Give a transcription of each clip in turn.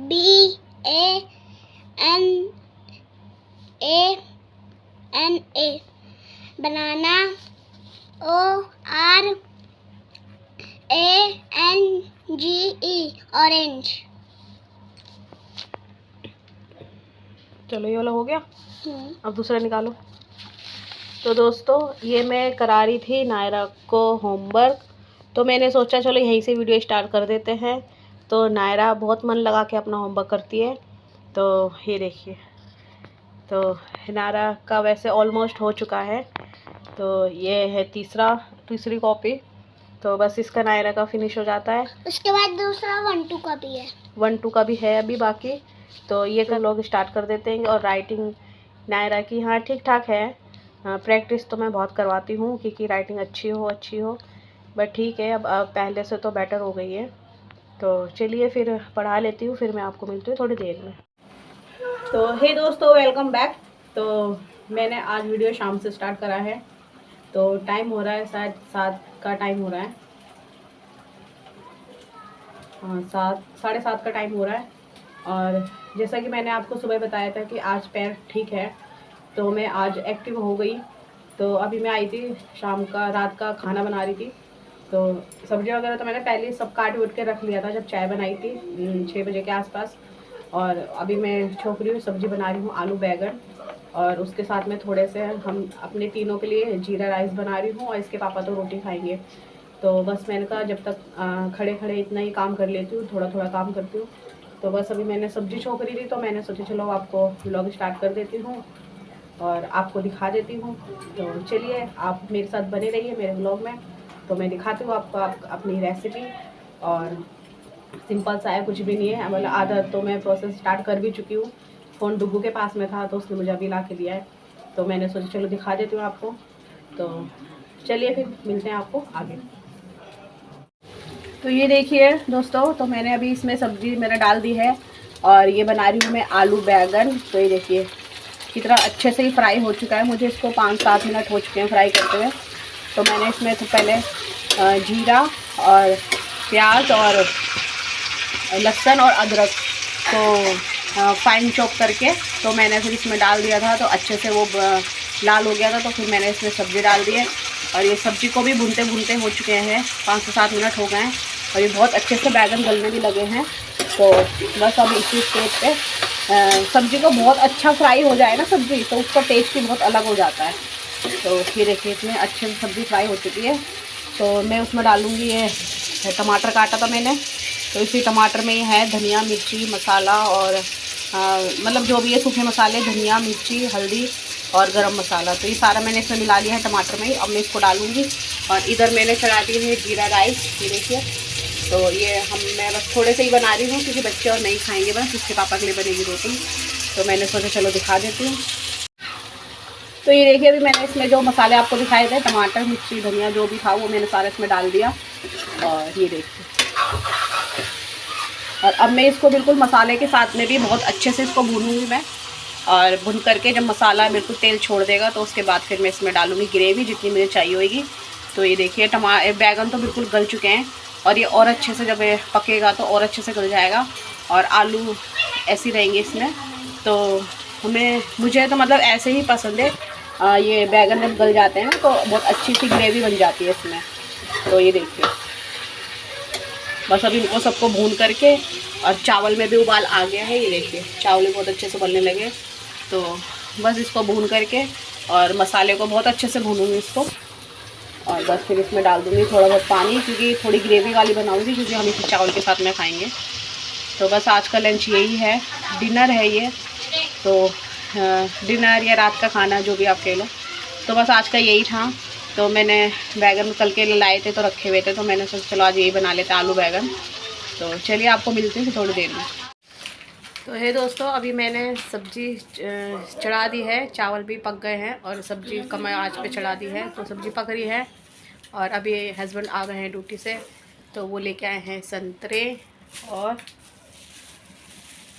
BANANA, बनाना ORANGE, orange. चलो ये वाला हो गया। अब दूसरा निकालो। तो दोस्तों ये मैं करा रही थी नायरा को होमवर्क, तो मैंने सोचा चलो यहीं से वीडियो स्टार्ट कर देते हैं। तो नायरा बहुत मन लगा के अपना होमवर्क करती है। तो ये देखिए, तो नायरा का वैसे ऑलमोस्ट हो चुका है। तो ये है तीसरी कॉपी। तो बस इसका नायरा का फिनिश हो जाता है। उसके बाद दूसरा 1-2 का भी है। 1-2 का भी है अभी बाकी। तो ये तो लोग स्टार्ट कर देते हैं। और राइटिंग नायरा की हाँ ठीक ठाक है। प्रैक्टिस तो मैं बहुत करवाती हूँ क्योंकि राइटिंग अच्छी हो, बट ठीक है। अब पहले से तो बेटर हो गई है। तो चलिए फिर पढ़ा लेती हूँ, फिर मैं आपको मिलती हूँ थोड़ी देर में। तो हे दोस्तों, वेलकम बैक। तो मैंने आज वीडियो शाम से स्टार्ट करा है। तो टाइम हो रहा है शायद 7 का टाइम हो रहा है। हाँ, 7:30 का टाइम हो रहा है। और जैसा कि मैंने आपको सुबह बताया था कि आज पैर ठीक है, तो मैं आज एक्टिव हो गई। तो अभी मैं आई थी रात का खाना बना रही थी। तो सब्ज़ी वगैरह तो मैंने पहले सब काट वूट के रख लिया था जब चाय बनाई थी 6 बजे के आसपास। और अभी मैं छोक रही हूँ, सब्ज़ी बना रही हूँ आलू बैगन। और उसके साथ में थोड़े से हम अपने तीनों के लिए जीरा राइस बना रही हूँ, और इसके पापा तो रोटी खाएंगे। तो बस मैंने कहा जब तक खड़े खड़े इतना ही काम कर लेती हूँ, थोड़ा थोड़ा काम करती हूँ। तो बस अभी मैंने सब्ज़ी छोक रही थी, तो मैंने सोचा चलो आपको व्लॉग स्टार्ट कर देती हूँ और आपको दिखा देती हूँ। तो चलिए आप मेरे साथ बने रहिए मेरे व्लॉग में। तो मैं दिखाती हूँ आपको अपनी रेसिपी। और सिंपल सा है, कुछ भी नहीं है। मतलब आधा तो मैं प्रोसेस स्टार्ट कर भी चुकी हूँ। फ़ोन डुग्गू के पास में था तो उसने मुझे अभी ला के दिया है। तो मैंने सोचा चलो दिखा देती हूँ आपको। तो चलिए फिर मिलते हैं आपको आगे। तो ये देखिए दोस्तों, तो मैंने अभी इसमें सब्ज़ी मेरा डाल दी है। और ये बना रही हूँ मैं आलू बैगन। तो ये देखिए कितना अच्छे से ही फ्राई हो चुका है। मुझे इसको 5-7 मिनट हो चुके हैं फ्राई करते हुए। तो मैंने इसमें तो पहले जीरा और प्याज और लहसुन और अदरक को फाइन चॉप करके तो मैंने फिर इसमें डाल दिया था। तो अच्छे से वो लाल हो गया था। तो फिर मैंने इसमें सब्ज़ी डाल दी है। और ये सब्ज़ी को भी भूनते भूनते हो चुके हैं, 5 से 7 मिनट हो गए हैं। और ये बहुत अच्छे से बैगन गलने भी लगे हैं। तो बस अब इसी स्टेज पे सब्ज़ी को बहुत अच्छा फ्राई हो जाए ना सब्ज़ी, तो उसका टेस्ट भी बहुत अलग हो जाता है। तो ये देखिए इतने अच्छे से सब्ज़ी फ्राई हो चुकी है। तो मैं उसमें डालूँगी ये टमाटर काटा था मैंने। तो इसी टमाटर में है धनिया, मिर्ची, मसाला और मतलब जो भी है सूखे मसाले, धनिया, मिर्ची, हल्दी और गरम मसाला। तो ये सारा मैंने इसमें मिला लिया है टमाटर में ही। अब मैं इसको डालूँगी। और इधर मैंने चढ़ा दी है जीरा राइस, ये देखिए। तो ये मैं बस थोड़े से ही बना रही हूँ क्योंकि बच्चे और नहीं खाएंगे, बस इसके पापा के लिए बनेगी रोटी। तो मैंने सोचा चलो दिखा देती हूँ। तो ये देखिए अभी मैंने इसमें जो मसाले आपको दिखाए थे, टमाटर, मिर्ची, धनिया जो भी था वो मैंने सारा इसमें डाल दिया। और ये देखिए, और अब मैं इसको बिल्कुल मसाले के साथ में भी बहुत अच्छे से इसको भूनूंगी मैं। और भून करके जब मसाला बिल्कुल तेल छोड़ देगा तो उसके बाद फिर मैं इसमें डालूंगी ग्रेवी जितनी मुझे चाहिए होगी। तो ये देखिए बैगन तो बिल्कुल गल चुके हैं। और ये और अच्छे से जब पकेगा तो और अच्छे से गल जाएगा। और आलू ऐसे रहेंगे इसमें। तो मुझे तो मतलब ऐसे ही पसंद है। ये बैगन जब गल जाते हैं तो बहुत अच्छी सी ग्रेवी बन जाती है इसमें। तो ये देखिए बस अभी इनको सबको भून करके, और चावल में भी उबाल आ गया है। ये देखिए चावल भी बहुत अच्छे से उबलने लगे। तो बस इसको भून करके और मसाले को बहुत अच्छे से भूनूंगी इसको। और बस फिर इसमें डाल दूँगी थोड़ा बहुत पानी, क्योंकि थोड़ी ग्रेवी वाली बनाऊँगी क्योंकि हम इसे चावल के साथ में खाएँगे। तो बस आज का लंच यही है, डिनर है ये। तो डिनर या रात का खाना जो भी आप कह लो। तो बस आज का यही था। तो मैंने बैगन कल के लाए थे तो रखे हुए थे, तो मैंने सोचा चलो आज यही बना लेते हैं आलू बैगन। तो चलिए आपको मिलती हूँ थोड़ी देर में। तो है दोस्तों, अभी मैंने सब्ज़ी चढ़ा दी है, चावल भी पक गए हैं और सब्ज़ी कम आँच पे चढ़ा दी है। तो सब्ज़ी पक रही है। और अभी हस्बैंड आ गए हैं ड्यूटी से, तो वो लेके आए हैं संतरे और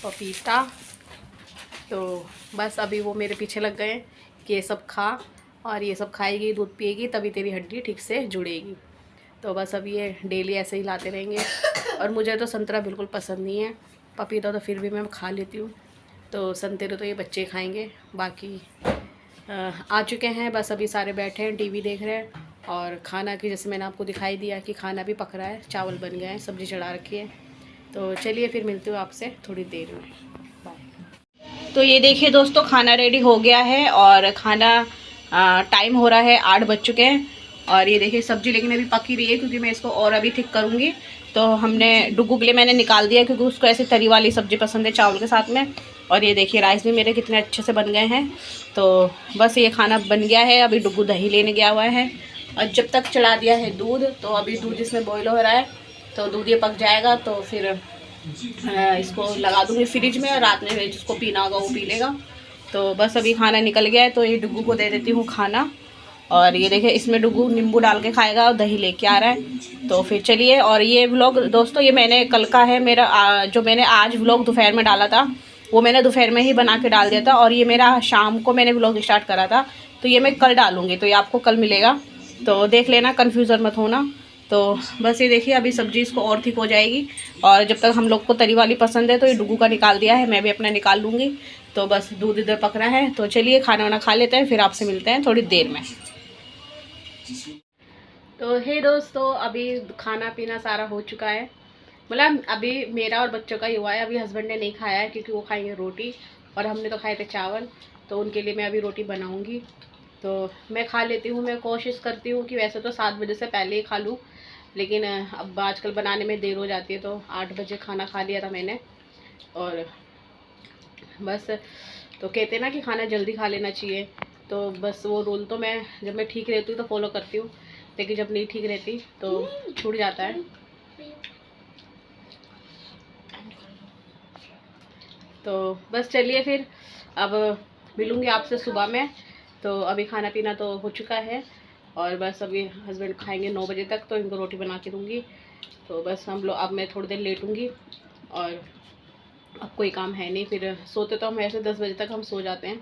पपीता। तो बस अभी वो मेरे पीछे लग गए कि ये सब खा, और ये सब खाएगी, दूध पिएगी, तभी तेरी हड्डी ठीक से जुड़ेगी। तो बस अब ये डेली ऐसे ही लाते रहेंगे। और मुझे तो संतरा बिल्कुल पसंद नहीं है, पपीता तो फिर भी मैं खा लेती हूँ, तो संतरे तो ये बच्चे खाएंगे। बाकी आ चुके हैं, बस अभी सारे बैठे हैं टीवी देख रहे हैं। और खाना की जैसे मैंने आपको दिखाई दिया कि खाना भी पक रहा है, चावल बन गए हैं, सब्ज़ी चढ़ा रखी है। तो चलिए फिर मिलती हूँ आपसे थोड़ी देर में, बाय। तो ये देखिए दोस्तों, खाना रेडी हो गया है और खाना टाइम हो रहा है, 8 बज चुके हैं। और ये देखिए सब्ज़ी लेकिन अभी पक ही रही है, क्योंकि मैं इसको और अभी ठीक करूँगी। तो हमने डुगू के लिए मैंने निकाल दिया, क्योंकि उसको ऐसे तरी वाली सब्ज़ी पसंद है चावल के साथ में। और ये देखिए राइस भी मेरे कितने अच्छे से बन गए हैं। तो बस ये खाना बन गया है, अभी डुगू दही लेने गया हुआ है। और जब तक चढ़ा दिया है दूध, तो अभी दूध इसमें बॉयल हो रहा है, तो दूध ये पक जाएगा तो फिर इसको लगा दूँगी फ्रिज में, और रात में जिसको पीना होगा वो पी लेगा। तो बस अभी खाना निकल गया है, तो ये डुगू को दे देती हूँ खाना। और ये देखिए इसमें डुगू नींबू डाल के खाएगा और दही लेके आ रहा है। तो फिर चलिए, और ये व्लॉग दोस्तों ये मैंने कल का है मेरा, जो मैंने आज व्लॉग दोपहर में डाला था वो मैंने दोपहर में ही बना के डाल दिया था। और ये मेरा शाम को मैंने व्लॉग स्टार्ट करा था, तो ये मैं कल डालूँगी, तो ये आपको कल मिलेगा। तो देख लेना, कन्फ्यूज़न मत होना। तो बस ये देखिए अभी सब्ज़ी इसको और ठीक हो जाएगी। और जब तक हम लोग को तरी वाली पसंद है, तो ये डुगू का निकाल दिया है, मैं भी अपना निकाल लूँगी। तो बस दूध इधर पक रहा है, तो चलिए खाना वाना खा लेते हैं, फिर आपसे मिलते हैं थोड़ी देर में। तो हे दोस्तों, अभी खाना पीना सारा हो चुका है। मतलब अभी मेरा और बच्चों का ही हुआ है, अभी हस्बैंड ने नहीं खाया है, क्योंकि वो खाएंगे रोटी, और हमने तो खाए थे चावल। तो उनके लिए मैं अभी रोटी बनाऊंगी। तो मैं खा लेती हूँ, मैं कोशिश करती हूँ कि वैसे तो 7 बजे से पहले ही खा लूँ, लेकिन अब आजकल बनाने में देर हो जाती है, तो 8 बजे खाना खा लिया था मैंने। और बस, तो कहते हैं ना कि खाना जल्दी खा लेना चाहिए। तो बस वो रूल तो मैं, जब मैं ठीक रहती हूँ तो फॉलो करती हूँ, लेकिन जब नहीं ठीक रहती तो छूट जाता है। तो बस चलिए फिर, अब मिलूँगी आपसे सुबह में। तो अभी खाना पीना तो हो चुका है, और बस अभी हस्बैंड खाएंगे 9 बजे तक, तो इनको रोटी बना के दूँगी। तो बस हम लोग, अब मैं थोड़ी देर लेटूँगी, और अब कोई काम है नहीं। फिर सोते तो हम ऐसे 10 बजे तक हम सो जाते हैं,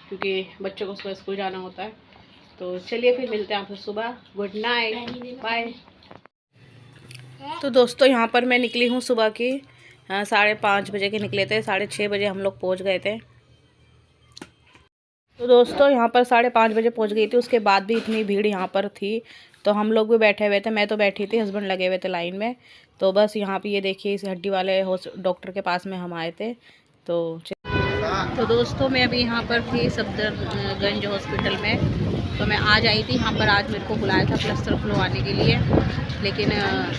क्योंकि बच्चों को सुबह स्कूल जाना होता है। तो चलिए फिर मिलते हैं आपसे सुबह। Good night, bye. तो दोस्तों यहाँ पर मैं निकली हूँ सुबह की 5:30 बजे के निकले थे, 6:30 बजे हम लोग पहुँच गए थे। तो दोस्तों यहाँ पर 5:30 बजे पहुँच गई थी, उसके बाद भी इतनी भीड़ यहाँ पर थी। तो हम लोग भी बैठे हुए थे, मैं तो बैठी थी, हस्बैंड लगे हुए थे लाइन में। तो बस यहाँ पे ये देखिए, इस हड्डी वाले डॉक्टर के पास में हम आए थे। तो दोस्तों मैं अभी यहाँ पर थी सफदरगंज हॉस्पिटल में। तो मैं आज आई थी यहाँ पर, आज मेरे को बुलाया था प्लास्टर खुलवाने के लिए, लेकिन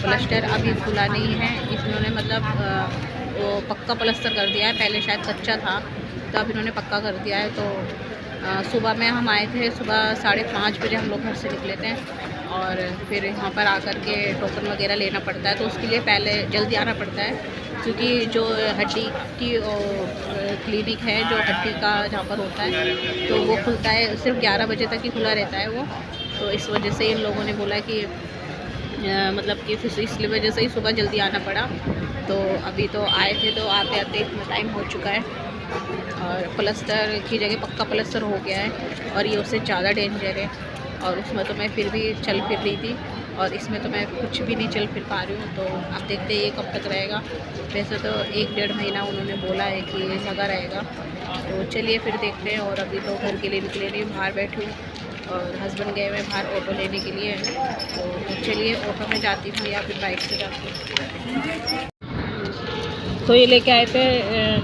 प्लास्टर अभी खुला नहीं है। इन्होंने मतलब वो पक्का प्लास्टर कर दिया है, पहले शायद कच्चा था, तो अब इन्होंने पक्का कर दिया है। तो सुबह में हम आए थे, सुबह 5:30 बजे हम लोग घर से निकले थे। और फिर यहाँ पर आकर के टोकन वगैरह लेना पड़ता है, तो उसके लिए पहले जल्दी आना पड़ता है, क्योंकि जो हड्डी की क्लिनिक है, जो हड्डी का जहाँ पर होता है, तो वो खुलता है सिर्फ 11 बजे तक ही खुला रहता है वो। तो इस वजह से इन लोगों ने बोला कि मतलब कि फिर इसलिए वजह से ही सुबह जल्दी आना पड़ा। तो अभी तो आए थे, तो आते आते इतना टाइम हो चुका है, और प्लास्टर की जगह पक्का प्लास्टर हो गया है, और ये उससे ज़्यादा डेंजर है। और उसमें तो मैं फिर भी चल फिर रही थी, और इसमें तो मैं कुछ भी नहीं चल फिर पा रही हूँ। तो आप देखते हैं ये कब तक रहेगा। वैसे तो 1-1.5 महीना उन्होंने बोला है कि लगा रहेगा। तो चलिए फिर देखते हैं। और अभी तो घर के लिए निकले नहीं, बाहर बैठी हूँ, और हस्बैंड गए हुए बाहर ऑटो लेने के लिए। तो चलिए ऑटो में जाती हूँ या फिर बाइक से जाती हूँ। तो ये लेके आए थे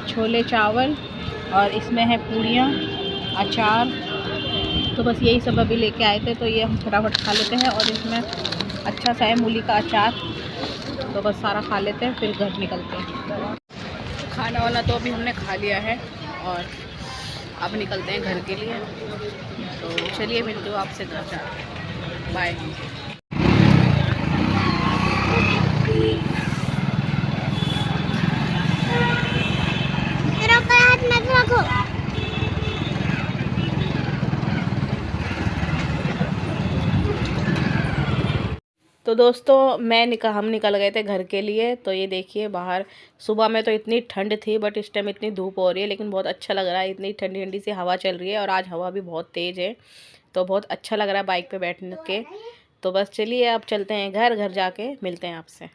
छोले चावल, और इसमें है पूड़ियाँ, अचार। तो बस यही सब अभी लेके आए थे, तो ये हम फटाफट खा लेते हैं। और इसमें अच्छा सा है मूली का अचार, तो बस सारा खा लेते हैं, फिर घर निकलते हैं। खाना वाना तो अभी हमने खा लिया है, और अब निकलते हैं घर के लिए। तो चलिए मिलते हो आपसे घर जाकर, बाय। तो दोस्तों हम निकल गए थे घर के लिए। तो ये देखिए बाहर, सुबह में तो इतनी ठंड थी, बट इस टाइम इतनी धूप हो रही है, लेकिन बहुत अच्छा लग रहा है, इतनी ठंडी ठंडी सी हवा चल रही है। और आज हवा भी बहुत तेज़ है, तो बहुत अच्छा लग रहा है बाइक पे बैठने के। तो बस चलिए अब चलते हैं घर जाके मिलते हैं आपसे।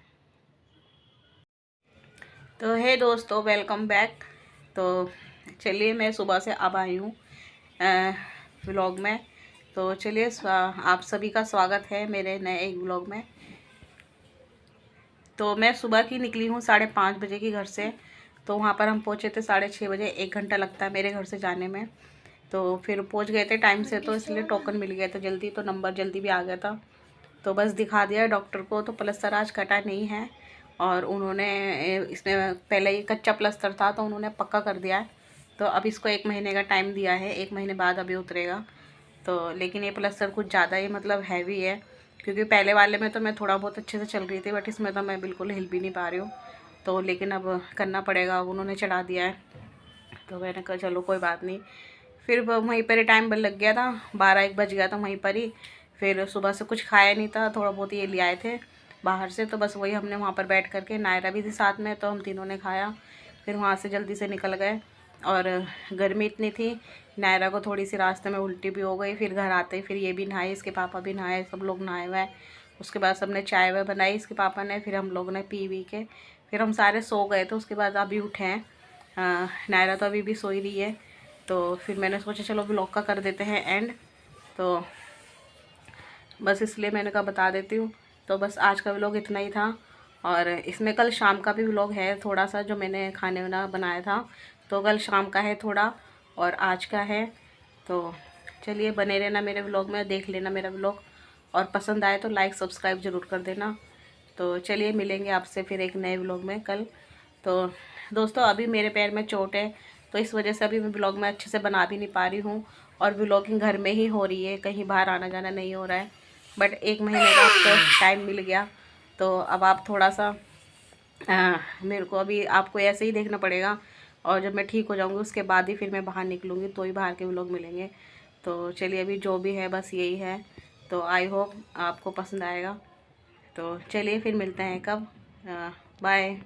तो हे दोस्तों, वेलकम बैक। तो चलिए, मैं सुबह से अब आई हूँ व्लॉग में। तो चलिए, आप सभी का स्वागत है मेरे नए एक व्लॉग में। तो मैं सुबह की निकली हूँ 5:30 बजे की घर से। तो वहाँ पर हम पहुँचे थे 6:30 बजे। 1 घंटा लगता है मेरे घर से जाने में। तो फिर पहुँच गए थे टाइम से, तो इसलिए टोकन मिल गया था जल्दी, तो नंबर जल्दी भी आ गया था। तो बस दिखा दिया डॉक्टर को। तो प्लस्तर आज कटा नहीं है, और उन्होंने इसमें पहले ये कच्चा प्लस्तर था तो उन्होंने पक्का कर दिया है। तो अब इसको 1 महीने का टाइम दिया है, 1 महीने बाद अभी उतरेगा। तो लेकिन ये प्लस्तर कुछ ज़्यादा ही मतलब हैवी है, क्योंकि पहले वाले में तो मैं थोड़ा बहुत अच्छे से चल रही थी, बट इसमें तो मैं बिल्कुल हिल भी नहीं पा रही हूँ। तो लेकिन अब करना पड़ेगा, अब उन्होंने चढ़ा दिया है। तो मैंने कहा चलो कोई बात नहीं। फिर वहीं पर ही टाइम लग गया था, 12-1 बज गया था वहीं पर ही। फिर सुबह से कुछ खाया नहीं था, थोड़ा बहुत ये ले आए थे बाहर से, तो बस वही हमने वहाँ पर बैठ करके, नायरा भी थी साथ में, तो हम तीनों ने खाया। फिर वहाँ से जल्दी से निकल गए, और गर्मी इतनी थी, नायरा को थोड़ी सी रास्ते में उल्टी भी हो गई। फिर घर आते ही फिर ये भी नहाए, इसके पापा भी नहाए, सब लोग नहाए हुए। उसके बाद सबने चाय वाय बनाई इसके पापा ने, फिर हम लोग ने पी वी के फिर हम सारे सो गए थे। उसके बाद अभी उठे हैं, नायरा तो अभी भी सोई रही है। तो फिर मैंने सोचा चलो व्लॉग का कर देते हैं एंड, तो बस इसलिए मैंने कहा बता देती हूँ। तो बस आज का व्लॉग इतना ही था, और इसमें कल शाम का भी व्लॉग है थोड़ा सा, जो मैंने खाने वाना बनाया था। तो कल शाम का है थोड़ा, और आज का है। तो चलिए, बने रहना मेरे व्लॉग में, देख लेना मेरा व्लॉग, और पसंद आए तो लाइक सब्सक्राइब ज़रूर कर देना। तो चलिए, मिलेंगे आपसे फिर एक नए व्लॉग में कल। तो दोस्तों, अभी मेरे पैर में चोट है, तो इस वजह से अभी मैं व्लॉग में अच्छे से बना भी नहीं पा रही हूँ, और व्लॉगिंग घर में ही हो रही है, कहीं बाहर आना जाना नहीं हो रहा है। बट 1 महीने का तो टाइम मिल गया, तो अब आप थोड़ा सा मेरे को अभी आपको ऐसे ही देखना पड़ेगा, और जब मैं ठीक हो जाऊंगी उसके बाद ही फिर मैं बाहर निकलूँगी, तो ही बाहर के व्लॉग मिलेंगे। तो चलिए, अभी जो भी है बस यही है। तो आई होप आपको पसंद आएगा। तो चलिए, फिर मिलते हैं कब। बाय।